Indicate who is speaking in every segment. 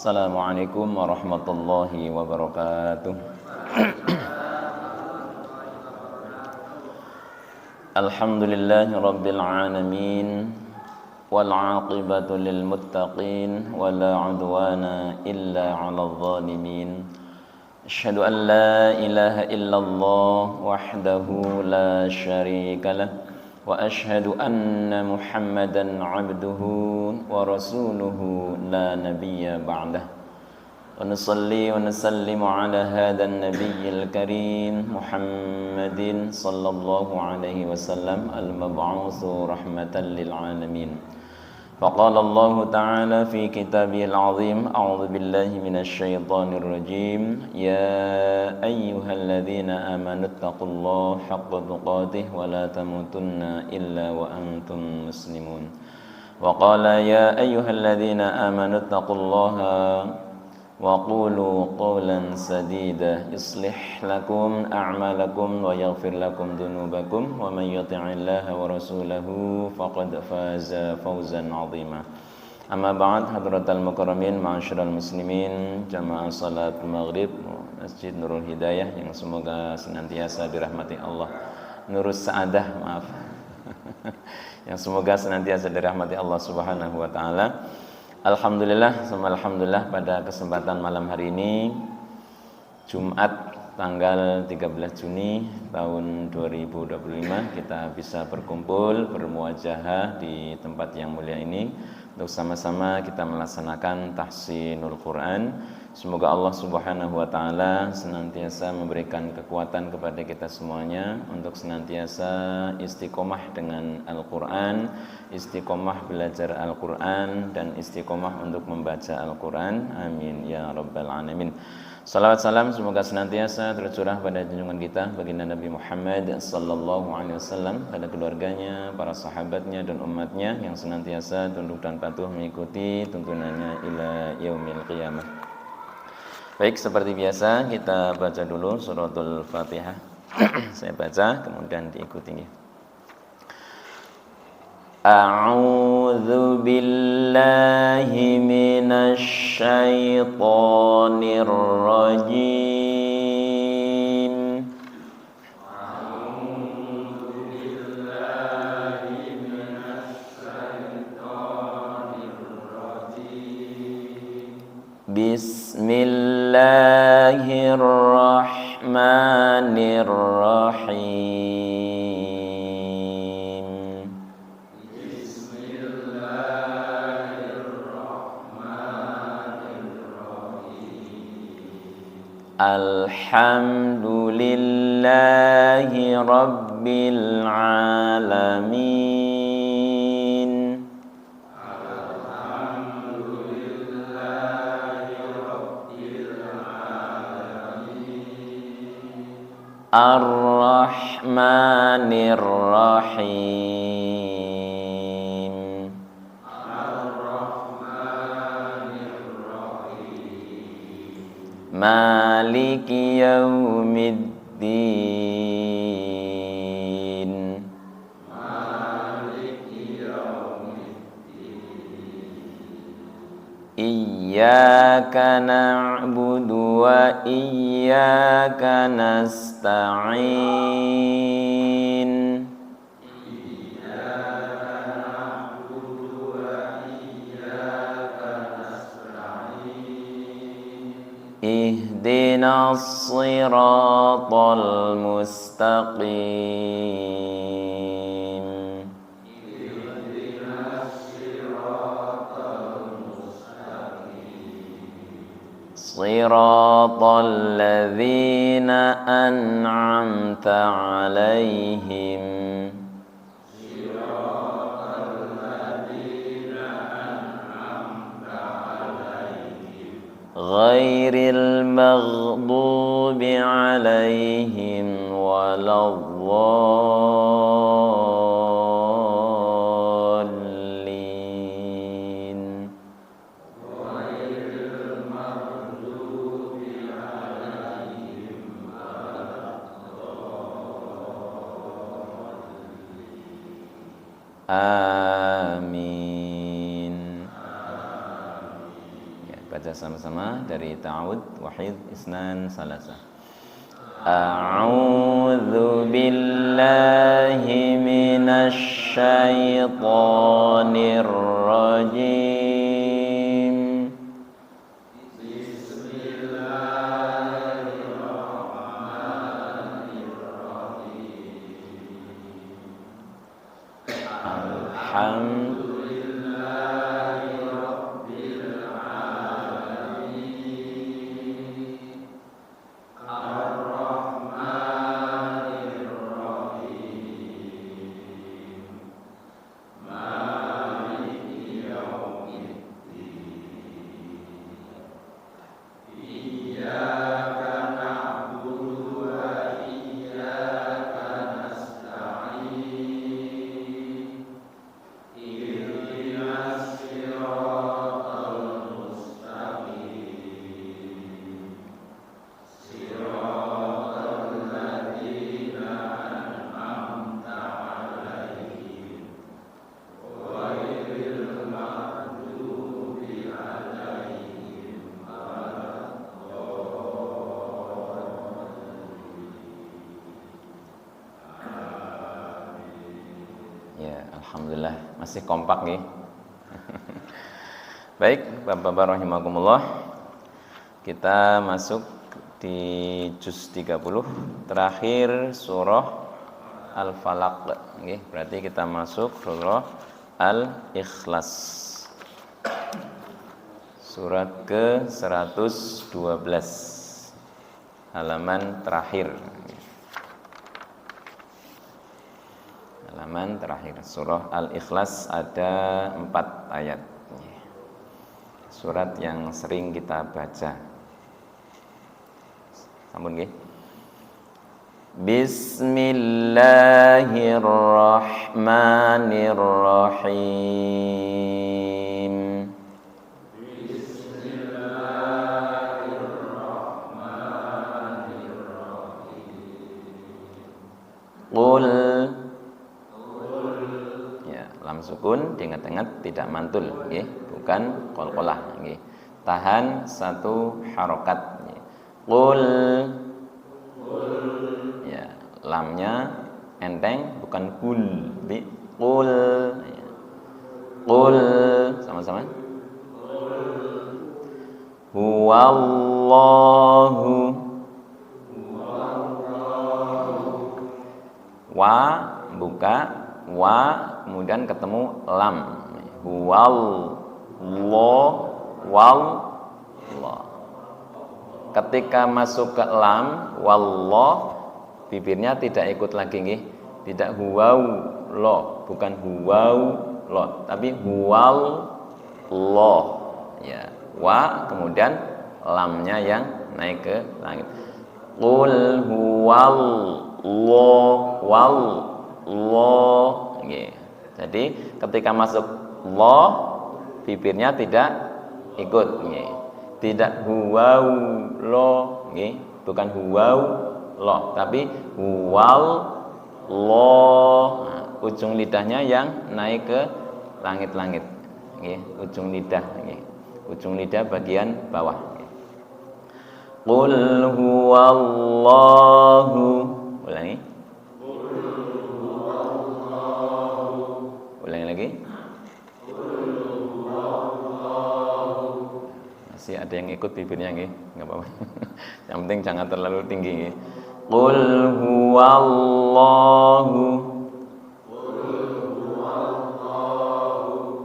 Speaker 1: Assalamualaikum warahmatullahi wabarakatuh. Alhamdulillahi rabbil alamin wal 'aqibatu lil muttaqin wala 'udwana illa 'alal zalimin. Asyhadu an la ilaha illallah wahdahu la syarika lah wa asyhadu anna Muhammadan 'abduhu wa rasuluhu la nabiyya ba'dah. Wa nusalli wa nusallimu ala hadzal nabiyil karim Muhammadin sallallahu alaihi wasallam al-mab'utsu rahmatan lil alamin. فقال الله تعالى في كتابه العظيم أعوذ بالله من الشيطان الرجيم يا أيها الذين آمنوا اتقوا الله حق تقاته ولا تموتن إلا وأنتم مسلمون وقال يا أيها الذين آمنوا اتقوا الله وقولوا قولا سديدا يصلح لكم أعمالكم ويغفر لكم ذنوبكم ومن يطع الله ورسوله فقد فاز فوزا عظيما. أما بعد حضرات المكرمين معاشر المسلمين jamaah salat maghrib Masjid Nurul Hidayah yang semoga senantiasa dirahmati Allah, Nurus Sa'adah maaf yang semoga senantiasa dirahmati Allah Subhanahu wa taala. Alhamdulillah, alhamdulillah pada kesempatan malam hari ini Jumat tanggal 13 Juni tahun 2025 kita bisa berkumpul bermuajahah di tempat yang mulia ini untuk sama-sama kita melaksanakan tahsinul Quran. Semoga Allah Subhanahu wa taala senantiasa memberikan kekuatan kepada kita semuanya untuk senantiasa istiqomah dengan Al-Qur'an, istiqomah belajar Al-Qur'an dan istiqomah untuk membaca Al-Qur'an. Amin ya rabbal alamin. Salawat salam semoga senantiasa tercurah pada junjungan kita baginda Nabi Muhammad sallallahu alaihi wasallam, pada keluarganya, para sahabatnya dan umatnya yang senantiasa tunduk dan patuh mengikuti tuntunannya ila yaumil qiyamah. Baik, seperti biasa kita baca dulu suratul Fatihah. Saya baca kemudian diikuti. A'udzu billahi minasy syaithanir rajim. Bismillahirrahmanirrahim. Alhamdulillahi rabbil alamin. Ar-Rahmanir Rahim. Maliki yaumiddin. Iyyaka na'budu wa iyyaka nasta'in. Ihdinas siratal mustaqim. Siratal ladzina an'amta 'alaihim. Ghairil maghdubi 'alaihim waladdallin. Amin. Ya, baca sama-sama dari ta'awud, wahid, isnan, salasa. A'udzu billahi minasy syaithanir rajim. Ya, alhamdulillah masih kompak nih. Baik, Bapak-bapak rahimakumullah. Kita masuk di juz 30 terakhir surah Al-Falaq. Nggih, berarti kita masuk surah Al-Ikhlas. Surat ke-112. Halaman terakhir. Halaman terakhir surah Al-Ikhlas ada 4 ayat. Surat yang sering kita baca. Sampun nggih. Bismillahirrahmanirrahim. Qul, lam sukun diingat-ingat tidak mantul, nggih, bukan qalqalah, nggih. Tahan satu harokat. Qul, ya, lamnya enteng bukan kul, bi qul. Ya. Qul sama-sama. Huwallahu. Wa buka wa kemudian ketemu lam. Wallah. Ketika masuk ke lam wallah, bibirnya tidak ikut lagi nggih. Tidak huwau lo, bukan huwau lo, tapi huwal lo. Ya, wa kemudian lamnya yang naik ke langit. Qul huwallahu. Nggih. Jadi ketika masuk lo, bibirnya tidak ikut, nggih. Tidak huwau lo, nggih, bukan huwau lo, tapi huwal lo. Nah, ujung lidahnya yang naik ke langit-langit, nggih, ujung lidah, nggih. Ujung lidah bagian bawah. Qul huwallahu. Ulangi. Ulangi lagi. Masih ada yang ikut bibirnya nggih, enggak apa-apa. Yang penting jangan terlalu tinggi nggih. Qul huwallahu.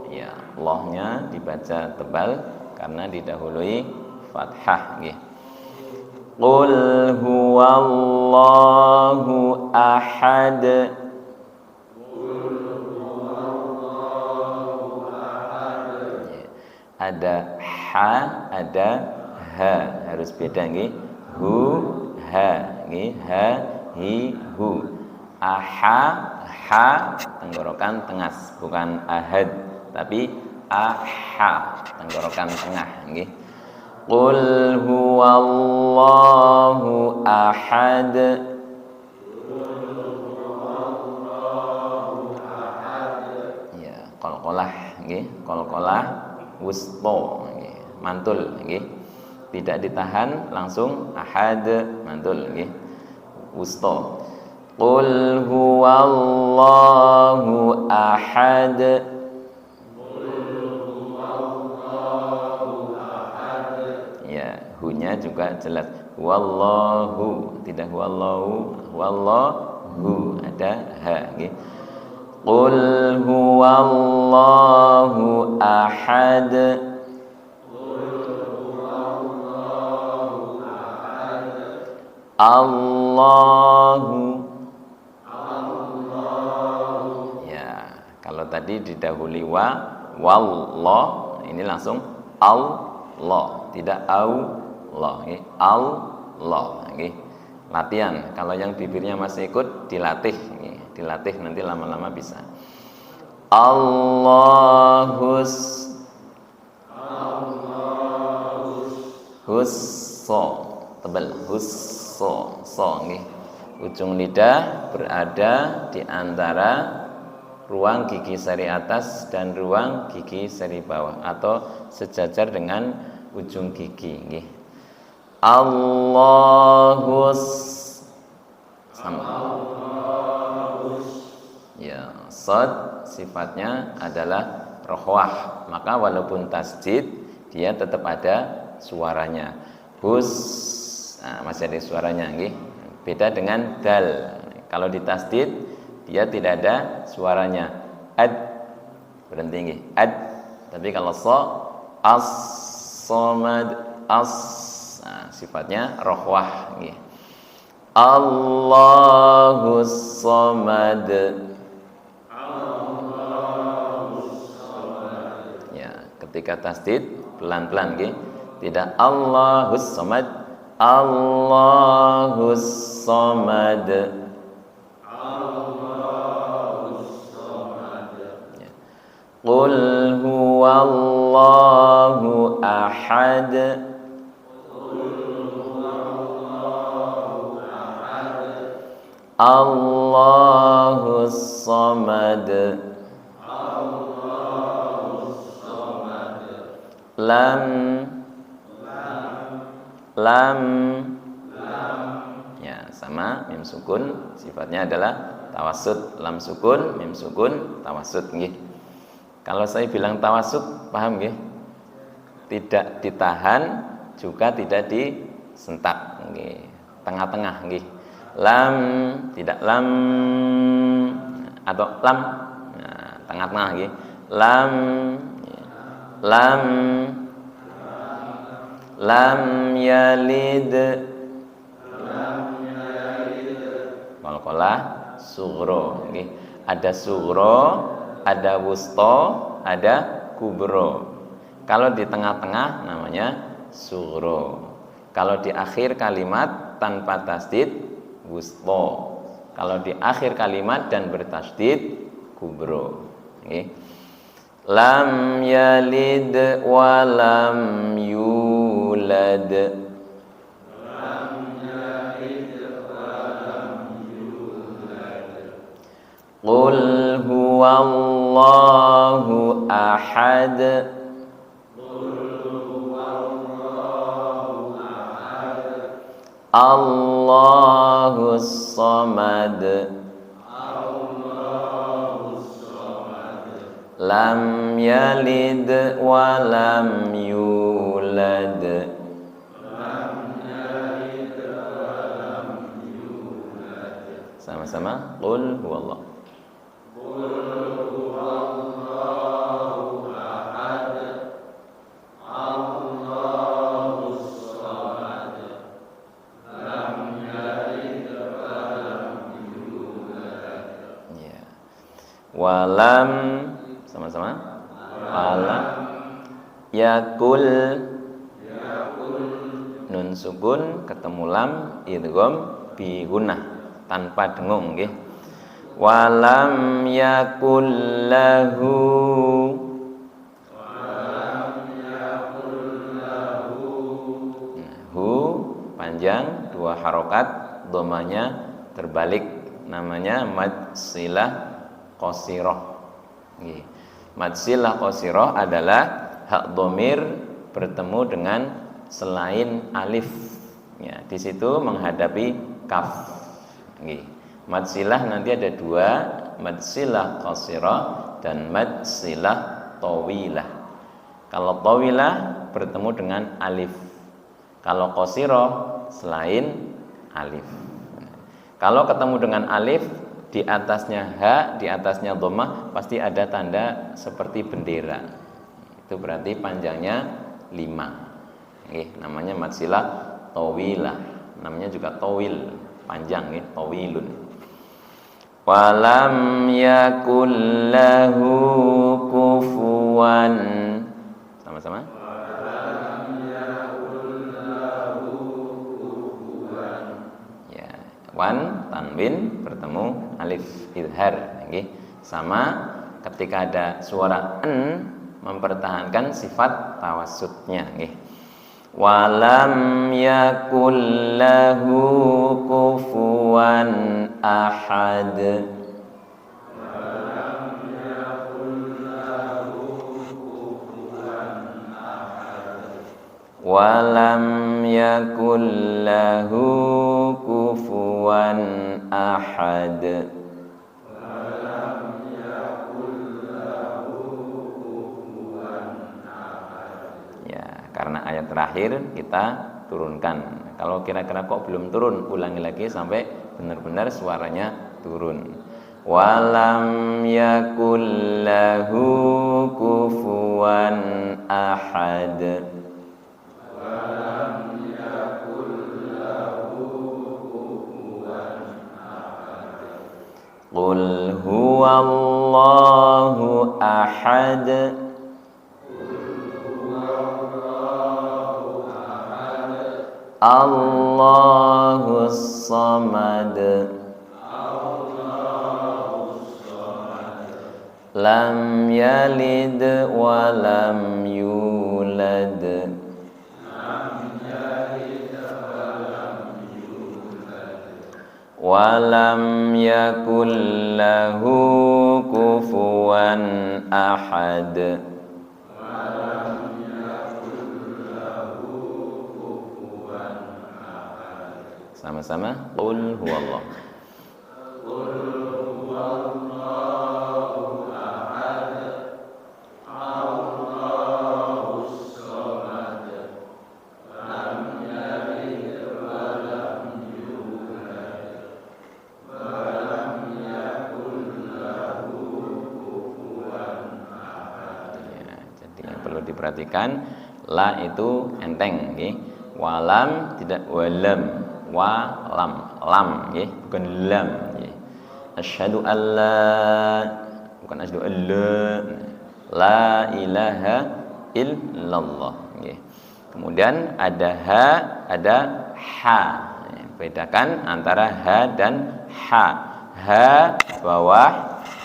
Speaker 1: Ya, lohnya dibaca tebal karena didahului fathah nggih. Qul huwallahu ahad. Ada ha, ada ha, harus beda nggih. Hu, ha, nggih, ha, hi, hu. Aha, ha, tenggorokan tengas, bukan ahad, tapi aha, tenggorokan tengah, nggih. Qul huwallahu ahad. Ya, qalqalah nggih, qalqalah wusta nggih. mantul nggih. Tidak ditahan, langsung ahad mantul nggih. Wusta. Qul huwallahu ahad. Ya, hunya juga jelas. Wallahu, tidak huwallahu, wallahu ada ha nggih. Qul huwallahu ahad. Allahu. Ya, kalau tadi didahului wallah, ini langsung Allah, tidak Allah, nggih. Allah, nggih. Latihan. Kalau yang bibirnya masih ikut dilatih, nggih. Dilatih nanti lama-lama bisa. Allahus husso, tebal husso, so nggih. Ujung lidah berada di antara ruang gigi seri atas dan ruang gigi seri bawah atau sejajar dengan ujung gigi nggih. Allahus sama. Ya, shad sifatnya adalah rohwah, maka walaupun tasdid dia tetap ada suaranya. Hus, nah, masih ada suaranya nggih. Beda dengan dal. Kalau ditasdid dia tidak ada suaranya. Ad, berhenti nggih. Ad. Tapi kalau so, as, somad, as, nah, sifatnya rohwah nggih. Allahus somad. Ya, ketika tasdid pelan-pelan nggih. Tidak Allahus somad, Allahus somad. Ya. Qul huwallahu ahad. Allahus somad. Lam ya, sama mim sukun sifatnya adalah tawassut. Lam sukun, mim sukun, tawassut nggih. Kalau saya bilang tawassut, paham nggih? Tidak ditahan juga tidak disentak nggih. Tengah-tengah nggih. Lam, tidak lam atau lam. Nah, tengah-tengah nggih. Lam, lam, lam yalid, qalqalah sughra nggih. Ada sughra, ada wusta, ada kubro. Kalau di tengah-tengah namanya sughra. Kalau di akhir kalimat tanpa tasdid wusta. Kalau di akhir kalimat dan bertasdid kubro nggih. Lam yalid wa lam yulad. Qul huwallahu ahad. Allahus samad. Lam yalid wa lam yulad. Sama-sama. Qul huwallah. Ya. Walam, sama-sama. Walam yakul, nun sukun ketemu lam idgham bi gunnah tanpa dengung nggih. Walam yakul lahu, hu panjang dua harokat, domanya terbalik, namanya mad silah qasirah nggih. Mad silah qasirah adalah hak dhamir bertemu dengan selain alif. Ya, di situ menghadapi kaf. Nggih. Mad silah nanti ada dua, mad silah qasirah dan mad silah tawilah. Kalau tawilah bertemu dengan alif. Kalau qasirah selain alif. Kalau ketemu dengan alif, di atasnya ha, di atasnya dhammah, pasti ada tanda seperti bendera. Itu berarti panjangnya 5. Namanya mad silah tawilah. Namanya juga tawil, panjang nggih, tawilun. Walam yakul lahu kufuwan. Sama-sama. Wan tanwin bertemu alif idhar, okay. Sama ketika ada suara n mempertahankan sifat tawassutnya, okay. Walam yakul lahu kufuwan ahad. Walam yakul lahu kufuwan ahad. Ya, karena ayat terakhir kita turunkan. Kalau kira-kira kok belum turun, ulangi lagi sampai benar-benar suaranya turun. Walam yakul lahu kufuwan ahad. Qul huwallahu ahad. Allahus samad. Lam yalid wa lam yulad. Walam yakul lahu kufuwan ahad. Sama-sama, qul huwallah. Perhatikan, la itu enteng, okay. Walam tidak walam, walam, lam, okay. Bukan lam, okay. Asyhadu alla, bukan asyhadu alla, la ilaha illallah, okay. Kemudian ada ha, ada ha. Bedakan antara ha dan ha. Ha bawah,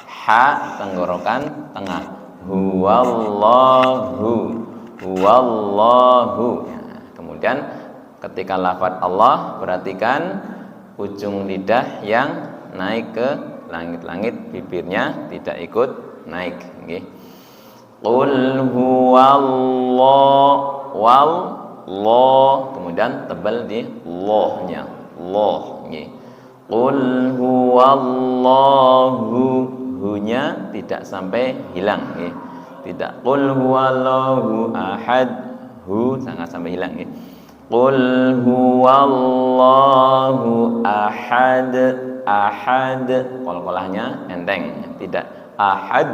Speaker 1: ha tenggorokan tengah. Huwallahu, huwallahu. Kemudian ketika lafaz Allah, perhatikan ujung lidah yang naik ke langit-langit, bibirnya tidak ikut naik, okay. Qul huwallahu, wal, lo, kemudian tebal di lohnya, loh, okay. Qul huwallahu, hu-nya tidak sampai hilang, ya. Tidak qul huwallahu ahad, hu sangat sampai hilang, ya. Qul huwallahu ahad, ahad qol-qolahnya enteng, tidak ahad,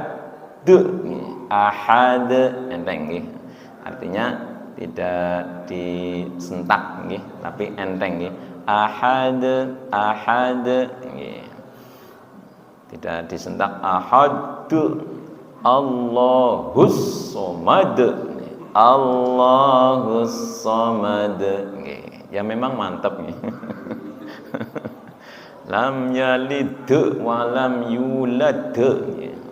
Speaker 1: ahad enteng, ya. Artinya tidak disentak, ya, tapi enteng, ya. Ahad, ahad, ya. Tidak disentak. Ahad, Allahus somad, Allahus somad. Ya memang mantap nih. Lam yalid wa lam yulad.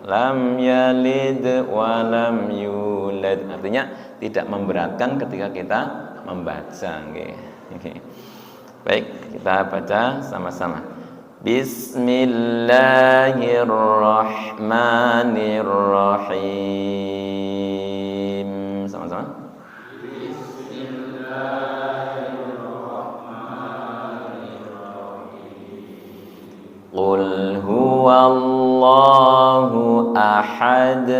Speaker 1: Lam yalid wa lam yulad. Artinya tidak memberatkan ketika kita membaca. Baik, kita baca sama-sama. Bismillahirrahmanirrahim. Sama-sama. Qul huwallahu ahad.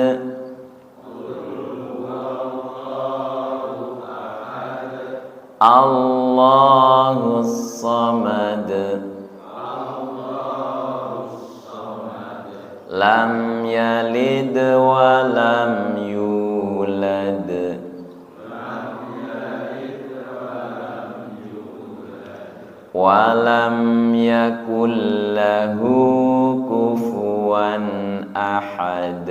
Speaker 1: Allahus samad. Lam yalid wa lam yulad. Wa lam yakul lahu kufuwan ahad.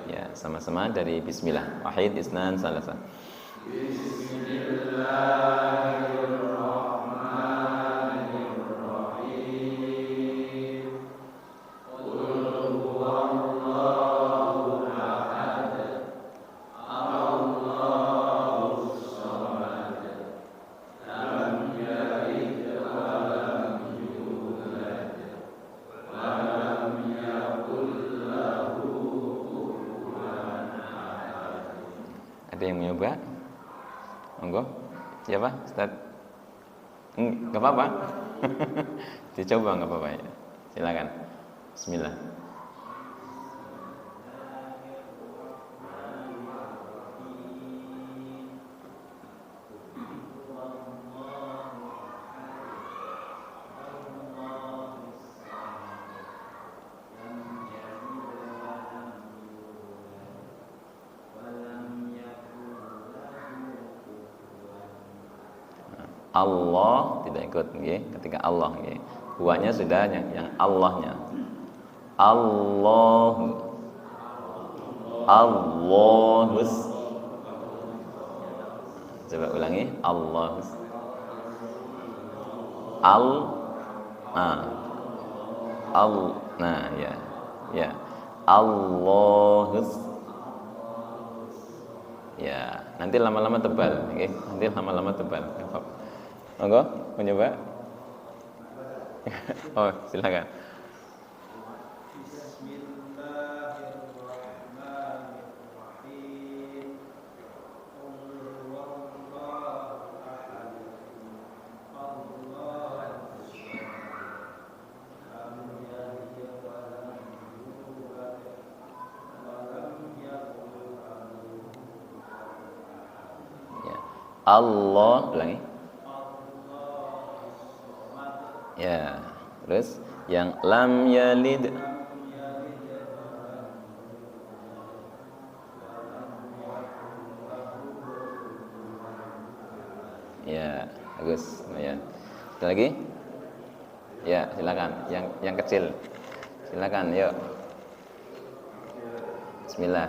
Speaker 1: Ya, sama-sama dari bismillah. Wahid, isnan, salasa. Ada yang mencoba? Monggo. Siapa? Ustaz? Enggak apa-apa. Dicoba enggak apa-apa ya. Silakan. Bismillah. Allah tidak ikut, okay? Ketika Allah, okay? Huwanya sudah yang Allahnya. Allahus. Coba ulangi. Allahus. Nah ya, ya. Allahus. Ya, nanti lama-lama tebal, okay? Nanti lama-lama tebal. Monggo, mencoba. Oh, silakan. Ya. Allah, ulangi. Ya, terus yang lam yalid. Ya, bagus. Ya. Ada lagi? Ya, silakan. Yang kecil. Silakan, yuk. Bismillah.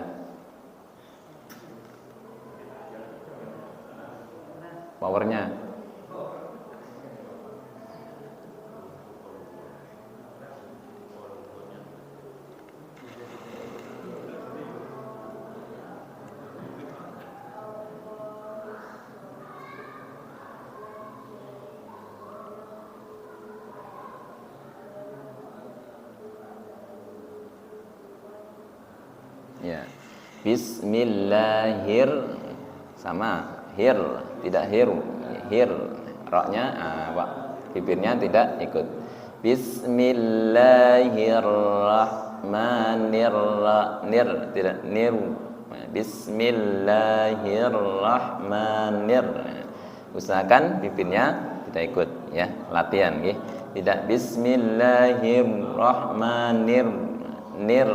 Speaker 1: Powernya. Ya. Bismillahir sama hir, tidak hiru. Hir, roknya bibirnya tidak ikut. Bismillahirrahmanirrahim, tidak niru. Bismillahirrahmanirrahim. Usahakan bibirnya tidak ikut ya, latihan nggih. Tidak bismillahirrahmanirrahim. Nir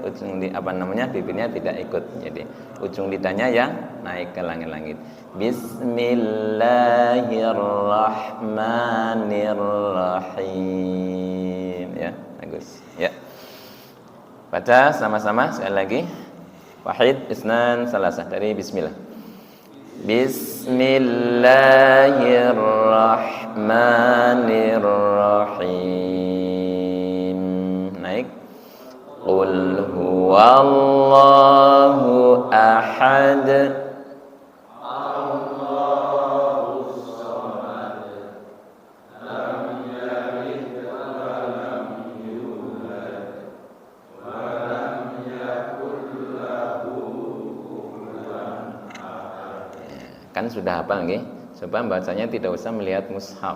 Speaker 1: ujung di bibirnya tidak ikut, jadi ujung lidahnya yang naik ke langit-langit. Bismillahirrahmanirrahim. Ya, bagus. Ya. Baca sama-sama sekali lagi. Wahid, isnan, salasah dari bismillah. Bismillahirrahmanirrahim. Naik. Qul huwallahu ahad. Allahus samad. Lam yalid wa lam yulad. Wa lam yakul lahu kufuwan ahad. Kan sudah hafal nggih? Coba bacanya tidak usah melihat mushaf.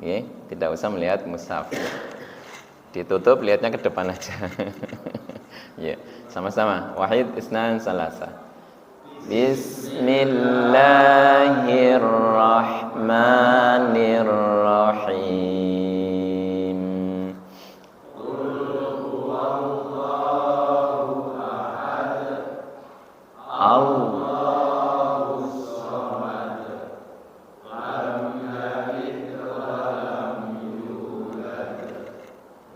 Speaker 1: Nggih, tidak usah melihat mushaf. Ditutup, lihatnya ke depan aja. Ya, sama-sama. Wahid, isnan, salasa. Bismillahirrahmanirrahim. Allahu samad. Lam yalid wa lam yulad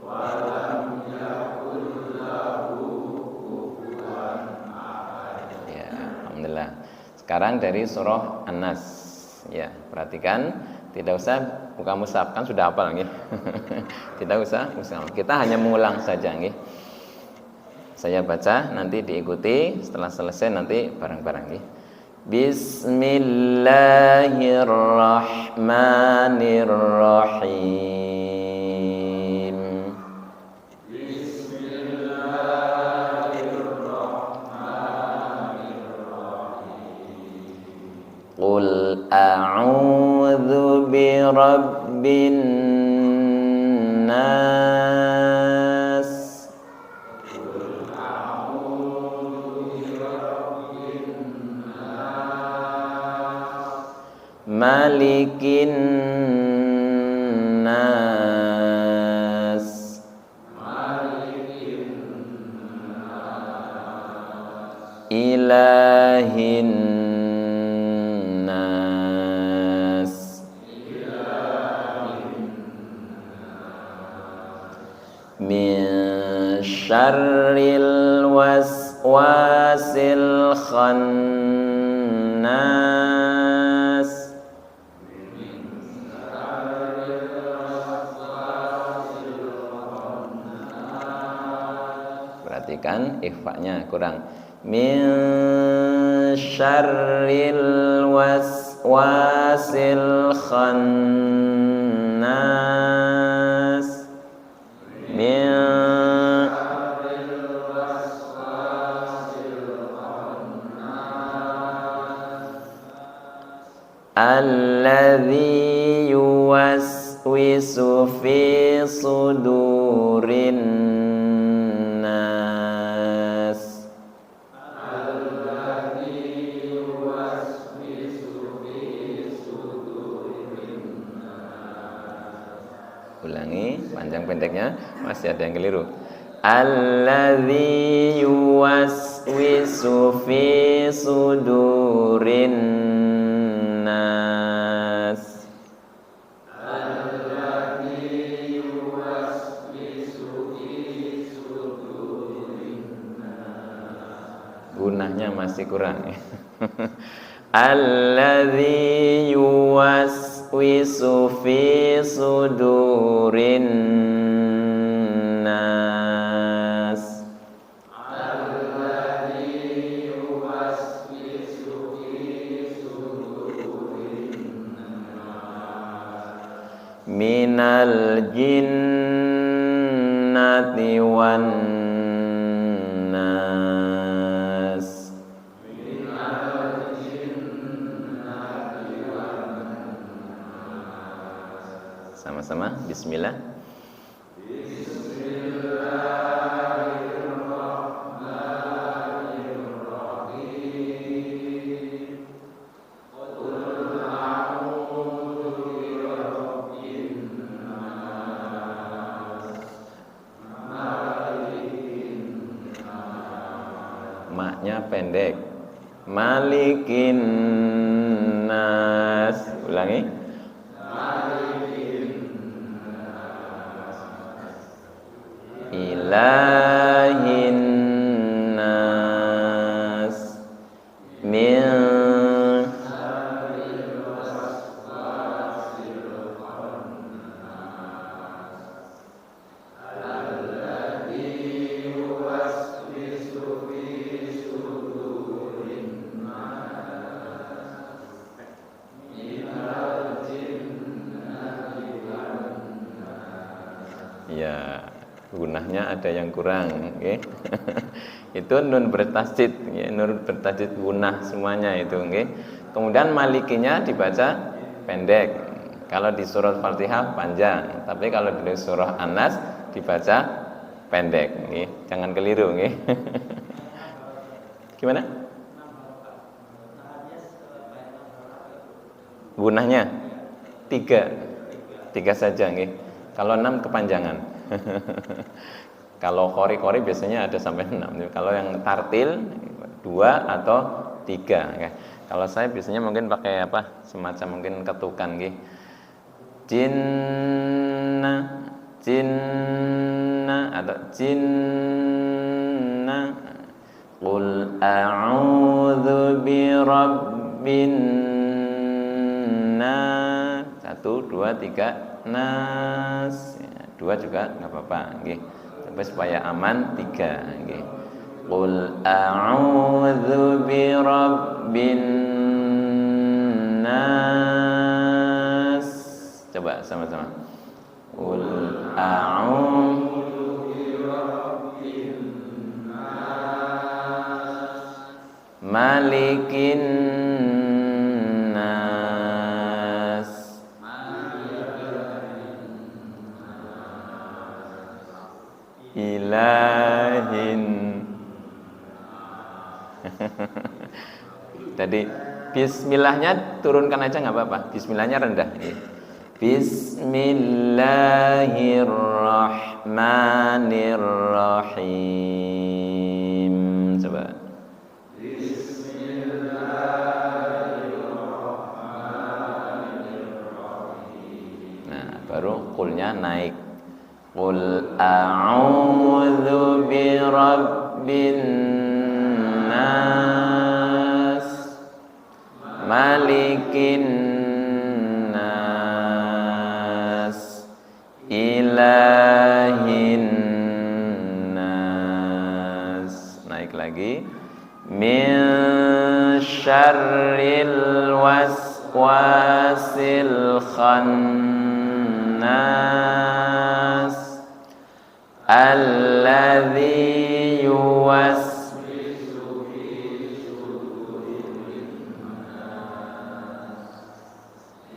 Speaker 1: wa lam yakul lahu kufuwan ahad. Ya, alhamdulillah. Sekarang dari surah An-Nas. Ya, perhatikan, tidak usah buka mushaf, kan sudah hafal nggih. Tidak usah mushaf. Kita hanya mengulang saja nggih. Saya baca, nanti diikuti, setelah selesai nanti bareng-bareng nggih. Bismillahirrahmanirrahim. Qul a'udzu birabbin nas. Malikin nas. Ilahin nas. Min syarril waswasil khannas. Perhatikan ikhfa'nya kurang. Min syarril waswasil khannas. Min alladzi yuwaswisu fi sudurin nas. Ulangi panjang pendeknya, masih ada yang keliru. Alladzi yuwaswisu fi sudurin nas. Gunahnya masih kurang. Alladzi yuwaswisu fi sudurin nas. Alladzi yuwaswisu fi sudurin nas. Minal jinnati wan nas. Sama-sama, bismillah. Bismillahirrahmanirrahim. Qul a'udzu birabbin nas. Malikin nas. Maknya pendek. Malikin nas. Ulangi. Ilahin nas. Min ya, gunahnya ada yang kurang, okay? Itu nun bertasydid, ya, nun bertasydid gunah semuanya itu, okay? Kemudian malikinya dibaca pendek. Kalau di surat Fatihah panjang, tapi kalau di surah An-Nas dibaca pendek. Nggih. Jangan keliru nggih. Gimana? Gunahnya 3 saja nggih. Kalau 6 kepanjangan. Kalau kori biasanya ada sampai 6. Kalau yang tartil 2 atau 3 nggih. Kalau saya biasanya mungkin pakai apa? Semacam mungkin ketukan nggih. Jinna atau jinna. Qul a'udzu birabbin nas. 1, 2, 3 nas. 2 juga enggak apa-apa nggih. Tapi supaya aman 3 nggih. Qul a'udzu birabbin nas. Coba sama-sama. Qul a'udzu birabbin nas. Malikin nas. Ilahin. Jadi bismillahnya turunkan aja nggak apa-apa. Bismillahnya rendah. Bismillahirrahmanirrahim. Coba. Bismillahirrahmanirrahim. Nah, baru qulnya naik. Qul a'udzu birabbin nas. Malikin nas. Ilahin nas. Naik lagi. Min syarril waswasil khannas. Alladzi yuwaswisu fi sudurin nas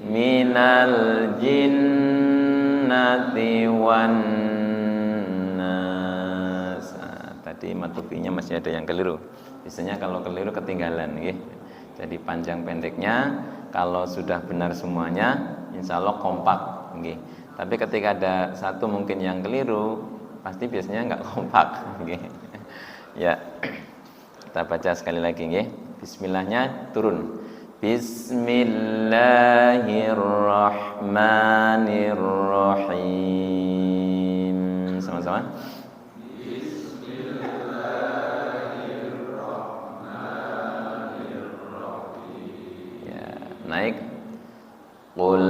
Speaker 1: minal jinnati wan nas. Tadi matufinya masih ada yang keliru. Biasanya kalau keliru ketinggalan nggih. Jadi panjang pendeknya kalau sudah benar semuanya insyaallah kompak nggih. Tapi ketika ada satu mungkin yang keliru pasti biasanya enggak kompak nggih. Ya. Kita baca sekali lagi nggih. Bismillahnya turun. Bismillahirrahmanirrahim. Sama-sama. Bismillahirrahmanirrahim. Ya, naik. Qul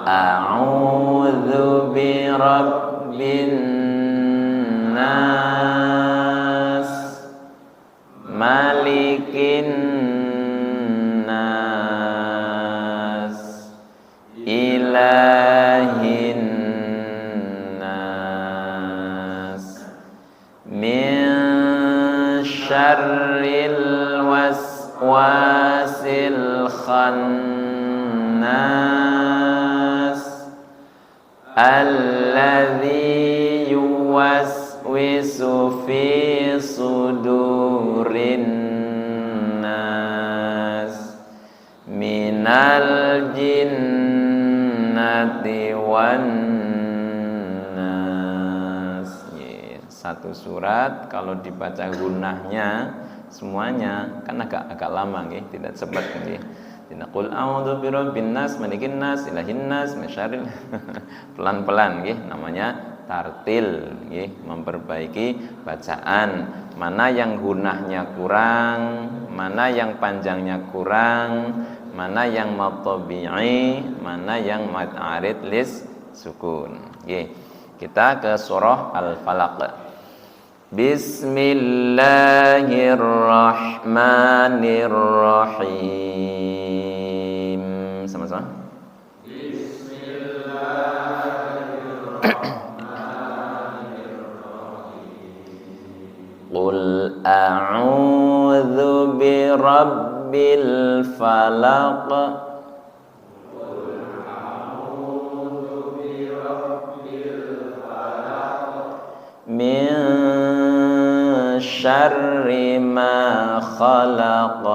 Speaker 1: a'udzu birabbin nas. Malikin nas. Ilahin nas. Min syarril waswasil khannas. Alladzi yuwaswisu fi sudurin nas minal jinnati wan nas. Satu surat kalau dibaca gunahnya semuanya kan agak lama nggih, tidak cepat nggih. Qul a'udzu birabbin nas, malikin nas, ilahin nas, masyaril. Pelan-pelan nggih, namanya tartil nggih, memperbaiki bacaan. Mana yang gunahnya kurang, mana yang panjangnya kurang, mana yang matabi'i, mana yang mad arid lis sukun. Nggih. Kita ke surah Al-Falaq. Bismillahirrahmanirrahim. Sama-sama. Bismillahirrahmanirrahim. Qul a'udzu birabbil birabbil falaq. Min syarri ma khalaq.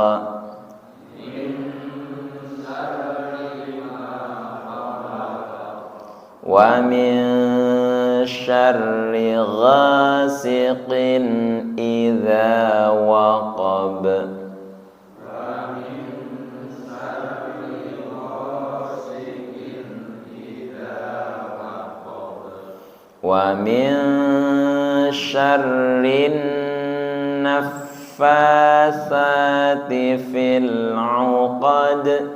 Speaker 1: Wa min syarri ghasiqin idza waqab. Wa min syarrin naffasati fil 'uqad.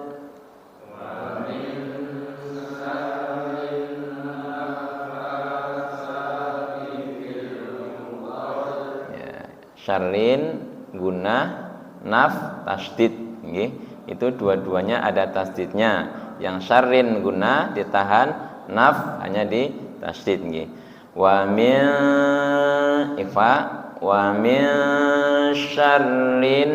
Speaker 1: Syarrin guna naf tasdid nggih. Itu dua-duanya ada tasdidnya. Yang syarrin guna ditahan, naf hanya di tasdid nggih. Wa min ifa wa min syarrin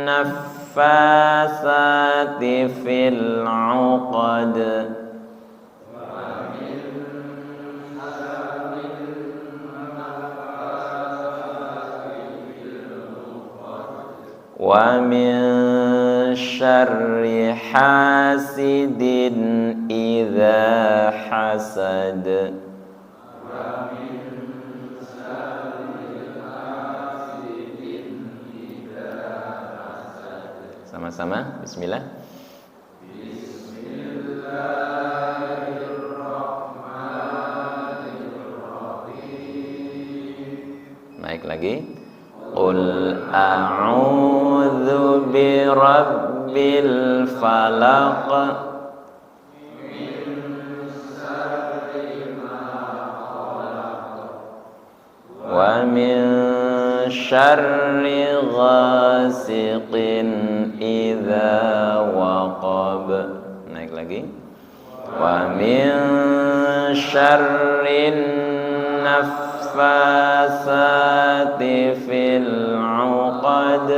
Speaker 1: naffasati fil 'uqad. Wa min syarri hasidin idza hasad. Sama-sama, bismillah. Naik lagi. Qul a'udzu birabbil falaq. Wa min syarri ghasiqin idza waqab. Naik lagi. Wa min syarrin naffasati fil 'uqad.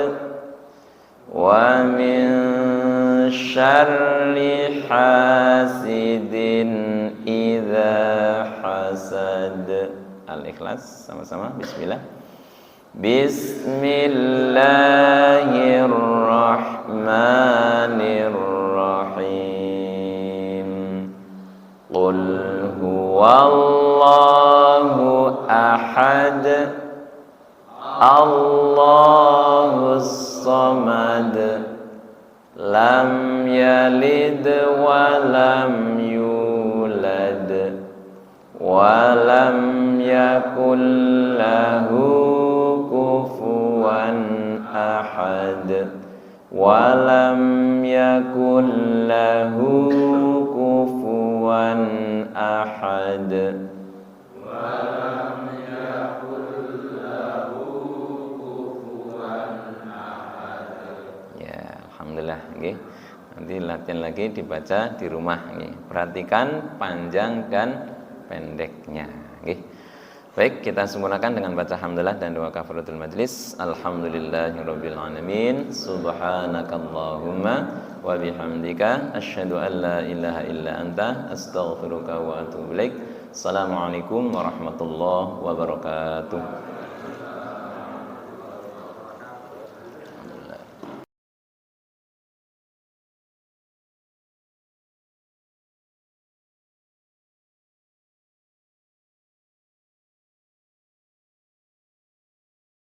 Speaker 1: Wa min syarri hasidin idza hasad. Al-Ikhlas sama-sama, bismillah. Bismillahirrahmanirrahim. Qul huwallahu ahad. Allahus samad. Lam yalid wa lam yulad. Wa lam yakul lahu kufuwan ahad. Wa lam yakul lahu kufuwan ahad. Ya, alhamdulillah nggih. Nanti latihan lagi dibaca di rumah nggih. Perhatikan panjang dan pendeknya nggih. Baik, kita sempurnakan dengan baca hamdalah dan doa kafaratul majlis. Alhamdulillahirabbil alamin. Subhanakallahumma wa bihamdika asyhadu an la ilaha illa anta astaghfiruka wa atubu ilaik. Assalamualaikum warahmatullahi wabarakatuh.